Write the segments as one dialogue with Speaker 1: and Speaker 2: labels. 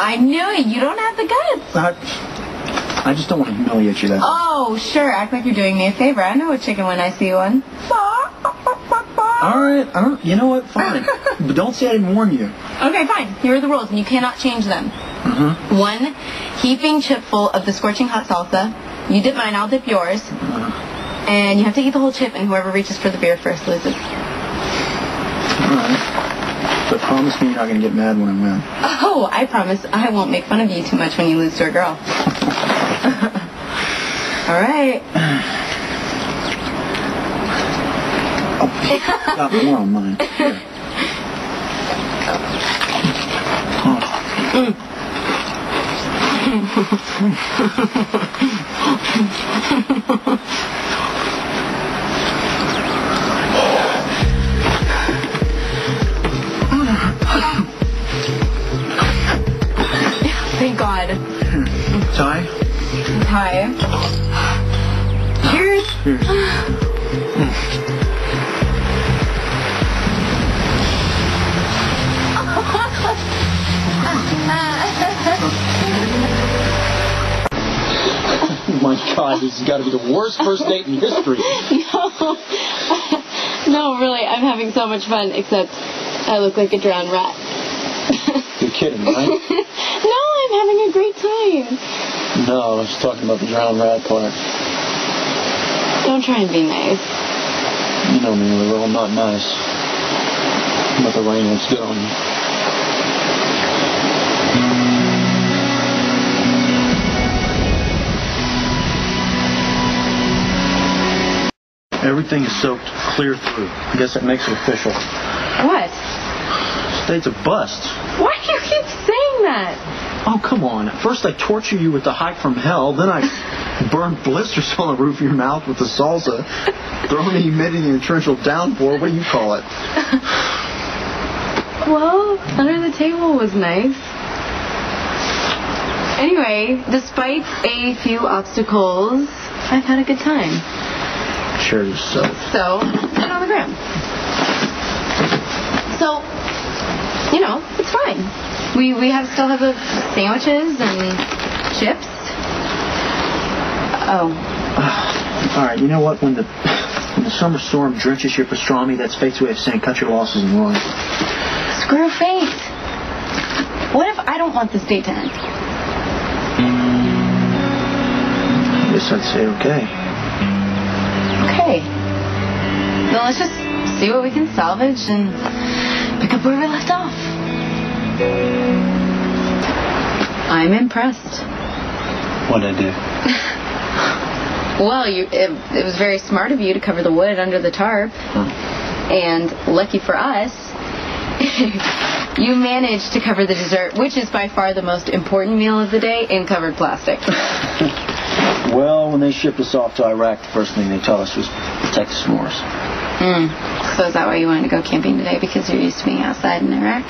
Speaker 1: I knew it. You don't have the guts.
Speaker 2: I just don't want to humiliate you, that's all.
Speaker 1: Oh, sure. Act like you're doing me a favor. I know a chicken when I see one.
Speaker 2: All right. You know what? Fine. But don't say I didn't warn you.
Speaker 1: Okay, fine. Here are the rules, and you cannot change them.
Speaker 2: Mm-hmm.
Speaker 1: 1 heaping chip full of the scorching hot salsa. You dip mine, I'll dip yours. And you have to eat the whole chip, and whoever reaches for the beer first loses.
Speaker 2: All right. But promise me you're not going to get mad when I win.
Speaker 1: Oh, I promise I won't make fun of you too much when you lose to a girl. All right.
Speaker 2: Oh, got more on mine. Here.
Speaker 1: Thank God.
Speaker 2: Ty?
Speaker 1: Hi. Cheers.
Speaker 2: Cheers. Oh my God, this has got to be the worst first date in history.
Speaker 1: No, really, I'm having so much fun, except I look like a drowned rat.
Speaker 2: You're kidding, right?
Speaker 1: No, I'm having a great time.
Speaker 2: No, I was talking about the drowned rat part.
Speaker 1: Don't try and be nice.
Speaker 2: You know me, Lulu, I'm not nice. But the rain looks good on you. Everything is soaked clear through. I guess that makes it official.
Speaker 1: What?
Speaker 2: State's a bust.
Speaker 1: Why do you keep saying that?
Speaker 2: Oh, come on. First I torture you with the hike from hell, then I burn blisters on the roof of your mouth with the salsa, throw in the humidity and torrential downpour. What do you call it?
Speaker 1: Well, under the table was nice. Anyway, despite a few obstacles, I've had a good time.
Speaker 2: Sure yourself.
Speaker 1: So, put it on the gram. So, you know, it's fine. We still have the sandwiches and chips. Oh.
Speaker 2: All right, you know what? When the summer storm drenches your pastrami, that's fate's way of saying cut your losses and run.
Speaker 1: Screw fate. What if I don't want this date to end?
Speaker 2: I guess I'd say okay.
Speaker 1: Okay. Then let's just see what we can salvage and pick up where we left off. I'm impressed.
Speaker 2: What'd I do?
Speaker 1: Well, it was very smart of you to cover the wood under the tarp. And lucky for us, you managed to cover the dessert, which is by far the most important meal of the day, in covered plastic.
Speaker 2: Well, when they shipped us off to Iraq, the first thing they taught us was protect the s'mores.
Speaker 1: So is that why you wanted to go camping today? Because you're used to being outside in Iraq?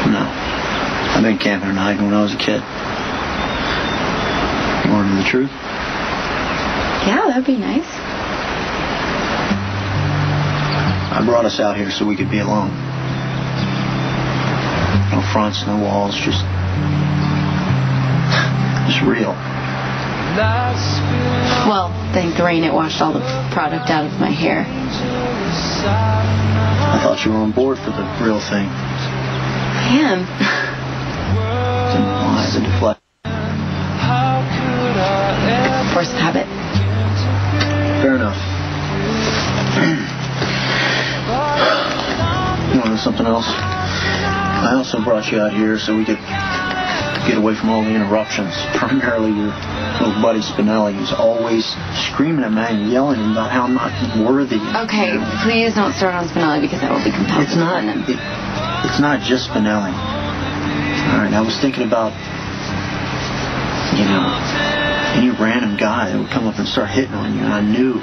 Speaker 2: No. I've been camping and hiking when I was a kid. You want to know the truth?
Speaker 1: Yeah, that'd be nice.
Speaker 2: I brought us out here so we could be alone. No fronts, no walls, just real.
Speaker 1: Well, thank the rain, it washed all the product out of my hair.
Speaker 2: I thought you were on board for the real thing.
Speaker 1: I am.
Speaker 2: Then why is it deflect?
Speaker 1: Force of habit.
Speaker 2: Fair enough. You want to know something else? I also brought you out here so we could get away from all the interruptions. Primarily your little buddy Spinelli, who's always screaming at me and yelling about how I'm not worthy.
Speaker 1: Okay, please don't start on Spinelli because that will be compulsive.
Speaker 2: It's not just Spinelli. All right, I was thinking about, you know, any random guy that would come up and start hitting on you, and I knew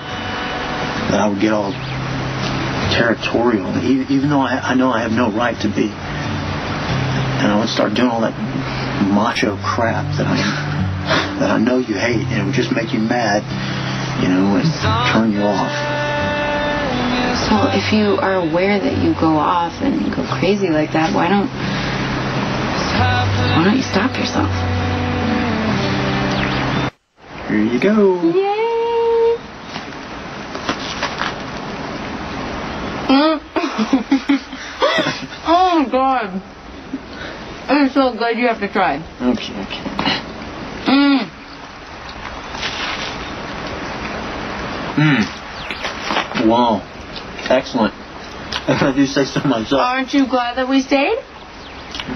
Speaker 2: that I would get all territorial, even though I know I have no right to be. And I would start doing all that macho crap that I know you hate, and it would just make you mad, you know, and turn you off.
Speaker 1: Well, if you are aware that you go off and go crazy like that, why don't don't you stop yourself?
Speaker 2: Here you go.
Speaker 1: Yay! Oh my god. It's so good, you have to try.
Speaker 2: Okay. Wow. Excellent. If I do say so myself.
Speaker 1: Aren't you glad that we stayed?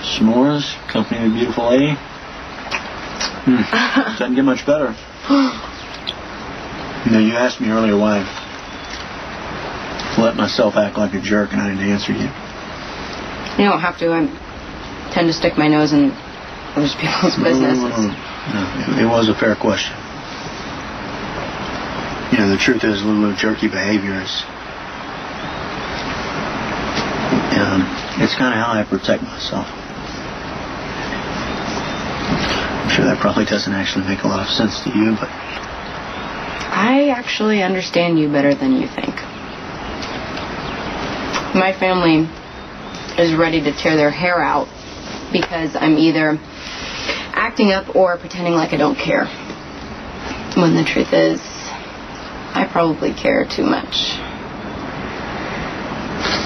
Speaker 2: S'mores, company of a beautiful lady. Doesn't get much better. You know, you asked me earlier why I let myself act like a jerk and I didn't answer you.
Speaker 1: You don't have to. I tend to stick my nose in other people's business.
Speaker 2: No, it was a fair question. You know, the truth is, Lulu, jerky behavior is... it's kind of how I protect myself. I'm sure that probably doesn't actually make a lot of sense to you, but...
Speaker 1: I actually understand you better than you think. My family is ready to tear their hair out because I'm either acting up or pretending like I don't care. When the truth is, I probably care too much.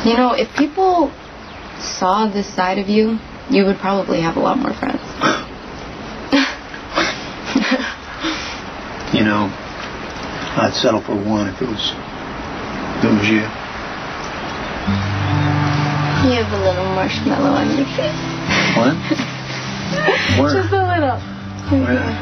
Speaker 1: You know, if people saw this side of you, you would probably have a lot more friends.
Speaker 2: You know, I'd settle for one if it was you.
Speaker 1: You have a little marshmallow on your face.
Speaker 2: What? Where?
Speaker 1: Just a little.
Speaker 2: Where?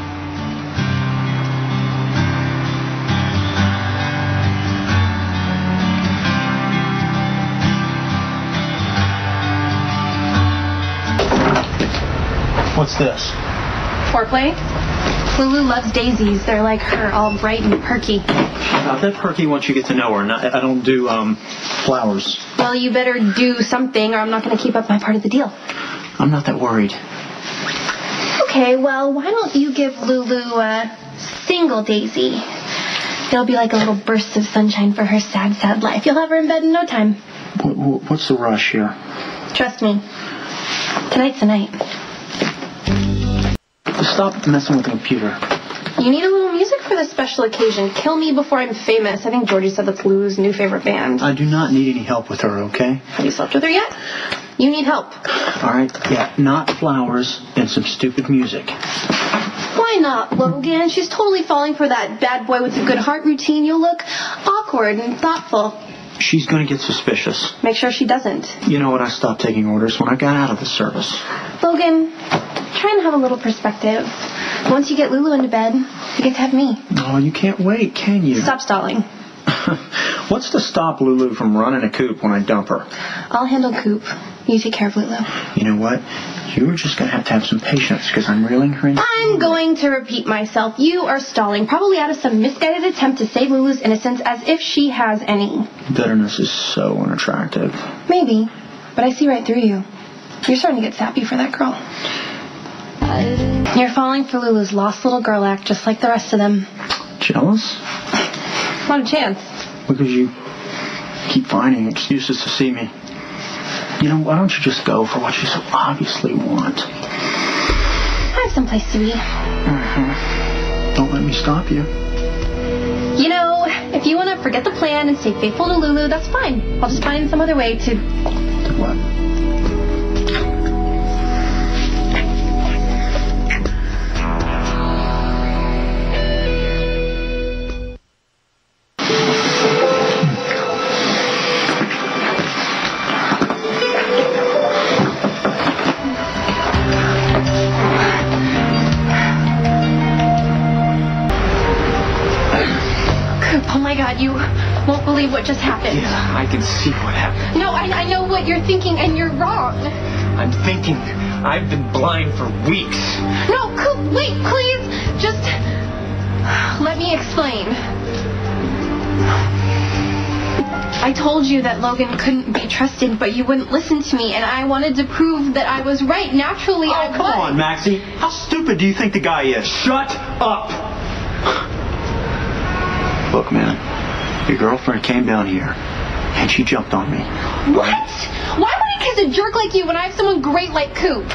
Speaker 2: What's this?
Speaker 3: Foreplay? Lulu loves daisies. They're like her, all bright and perky.
Speaker 2: That perky once you get to know her. I don't do flowers.
Speaker 3: Well, you better do something or I'm not going to keep up my part of the deal.
Speaker 2: I'm not that worried.
Speaker 3: Okay, well, why don't you give Lulu a single daisy? It'll be like a little burst of sunshine for her sad, sad life. You'll have her in bed in no time.
Speaker 2: What's the rush here?
Speaker 3: Trust me. Tonight's the night.
Speaker 2: Stop messing with the computer.
Speaker 3: You need a little music for this special occasion. Kill Me Before I'm Famous. I think Georgie said that's Lulu's new favorite band.
Speaker 2: I do not need any help with her, okay?
Speaker 3: Have you slept with her yet? You need help.
Speaker 2: All right, yeah, not flowers and some stupid music.
Speaker 3: Why not, Logan? She's totally falling for that bad boy with a good heart routine. You'll look awkward and thoughtful.
Speaker 2: She's going to get suspicious.
Speaker 3: Make sure she doesn't.
Speaker 2: You know what? I stopped taking orders when I got out of the service.
Speaker 3: Logan, try and have a little perspective. Once you get Lulu into bed, you get to have me.
Speaker 2: Oh, you can't wait, can you?
Speaker 3: Stop stalling.
Speaker 2: What's to stop Lulu from running a coop when I dump her?
Speaker 3: I'll handle Coop. You take care of Lulu.
Speaker 2: You know what? You're just going to have some patience because I'm reeling her in.
Speaker 3: I'm going to repeat myself. You are stalling, probably out of some misguided attempt to save Lulu's innocence as if she has any.
Speaker 2: Bitterness is so unattractive.
Speaker 3: Maybe, but I see right through you. You're starting to get sappy for that girl. You're falling for Lulu's lost little girl act just like the rest of them.
Speaker 2: Jealous?
Speaker 3: Not a chance.
Speaker 2: Because you keep finding excuses to see me. You know, why don't you just go for what you so obviously want?
Speaker 3: I have someplace to be.
Speaker 2: Mm-hmm. Don't let me stop you.
Speaker 3: You know, if you want to forget the plan and stay faithful to Lulu, that's fine. I'll just find some other way to...
Speaker 2: What?
Speaker 3: Oh my God, you won't believe what just happened.
Speaker 4: Yeah, I can see what happened.
Speaker 3: No, I know what you're thinking, and you're wrong.
Speaker 4: I'm thinking I've been blind for weeks.
Speaker 3: No, Coop, wait, please. Just let me explain. I told you that Logan couldn't be trusted, but you wouldn't listen to me, and I wanted to prove that I was right. Naturally, I was.
Speaker 2: Come on, Maxie. How stupid do you think the guy is?
Speaker 4: Shut up!
Speaker 2: Look, man, your girlfriend came down here, and she jumped on me.
Speaker 3: What? Why would I kiss a jerk like you when I have someone great like Coop?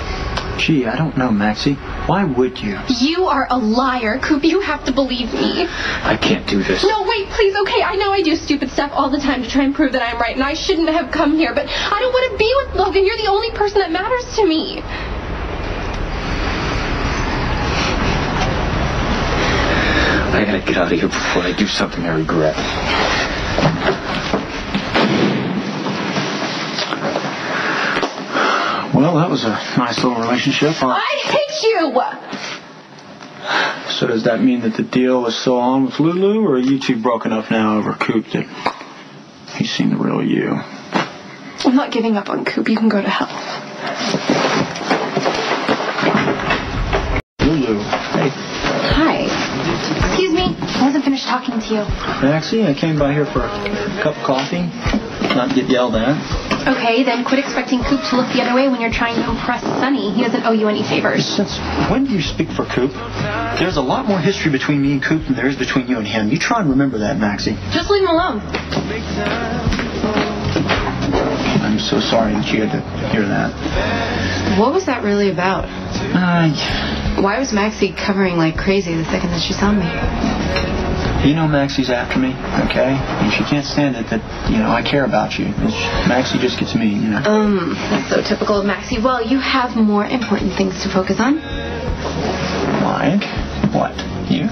Speaker 2: Gee, I don't know, Maxie. Why would you?
Speaker 3: You are a liar, Coop. You have to believe me.
Speaker 2: I can't do this.
Speaker 3: No, wait, please. Okay, I know I do stupid stuff all the time to try and prove that I'm right, and I shouldn't have come here, but I don't want to be with Logan. You're the only person that matters to me.
Speaker 4: I gotta get out of here before I do something I regret.
Speaker 2: Well, that was a nice little relationship.
Speaker 3: I hate you!
Speaker 2: So does that mean that the deal is still on with Lulu, or are you two broken up now over Coop that he's seen the real you?
Speaker 3: I'm not giving up on Coop. You can go to hell.
Speaker 2: Lulu, hey.
Speaker 3: Hi. Excuse me. I wasn't finished talking to you.
Speaker 2: Maxie, I came by here for a cup of coffee, not get yelled at.
Speaker 3: Okay, then quit expecting Coop to look the other way when you're trying to impress Sonny. He doesn't owe you any favors.
Speaker 2: Since when do you speak for Coop? There's a lot more history between me and Coop than there is between you and him. You try and remember that, Maxie.
Speaker 3: Just leave him alone.
Speaker 2: I'm so sorry that you had to hear that.
Speaker 1: What was that really about? Why was Maxie covering like crazy the second that she saw me?
Speaker 2: You know Maxie's after me, okay? And she can't stand it that, I care about you. Maxie just gets me,
Speaker 1: That's so typical of Maxie. Well, you have more important things to focus on.
Speaker 2: Like? What? You?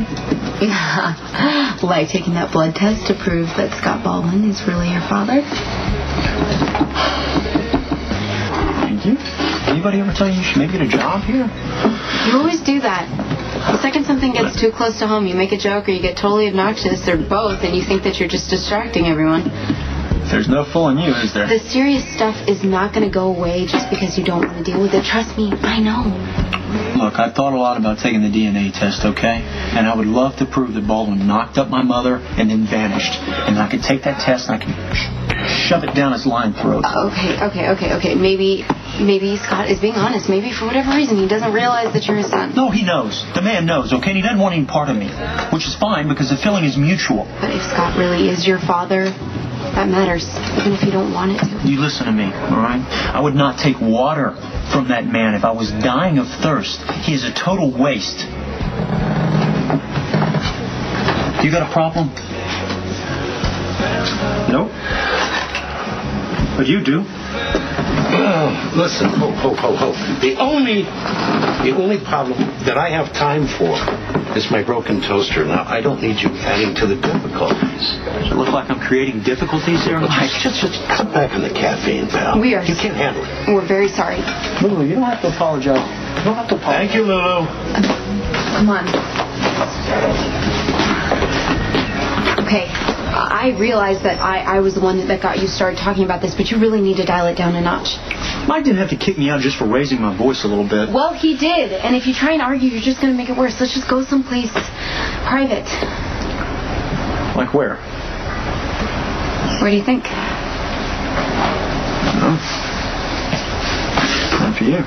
Speaker 1: Like taking that blood test to prove that Scott Baldwin is really your father.
Speaker 2: Thank you. Anybody ever tell you should maybe get a job here?
Speaker 1: You always do that. The second something gets too close to home, you make a joke or you get totally obnoxious or both, and you think that you're just distracting everyone.
Speaker 2: There's no fooling you, is there?
Speaker 1: The serious stuff is not going to go away just because you don't want to deal with it. Trust me, I know.
Speaker 2: Look, I've thought a lot about taking the DNA test, okay? And I would love to prove that Baldwin knocked up my mother and then vanished. And I could take that test and I could shove it down his lying throat.
Speaker 1: Okay. Maybe Scott is being honest. Maybe for whatever reason he doesn't realize that you're his son.
Speaker 2: No, he knows. The man knows, okay? And he doesn't want any part of me. Which is fine because the feeling is mutual.
Speaker 1: But if Scott really is your father, that matters. Even if you don't want it to.
Speaker 2: You listen to me, all right? I would not take water from that man if I was dying of thirst. He is a total waste. You got a problem?
Speaker 5: No. But you do. Listen, ho. The only problem that I have time for is my broken toaster. Now, I don't need you adding to the difficulties.
Speaker 2: Does it look like I'm creating difficulties here?
Speaker 5: Just cut back on the caffeine, pal.
Speaker 1: We are.
Speaker 5: You can't handle it.
Speaker 1: We're very sorry.
Speaker 2: Lulu, you don't have to apologize. You don't have to apologize.
Speaker 5: Thank you, Lulu.
Speaker 1: Come on. Okay. I realize that I was the one that got you started talking about this, but you really need to dial it down a notch.
Speaker 2: Mike didn't have to kick me out just for raising my voice a little bit.
Speaker 1: Well, he did. And if you try and argue, you're just going to make it worse. Let's just go someplace private.
Speaker 2: Like where?
Speaker 1: Where do you think?
Speaker 2: I don't know. Not for you.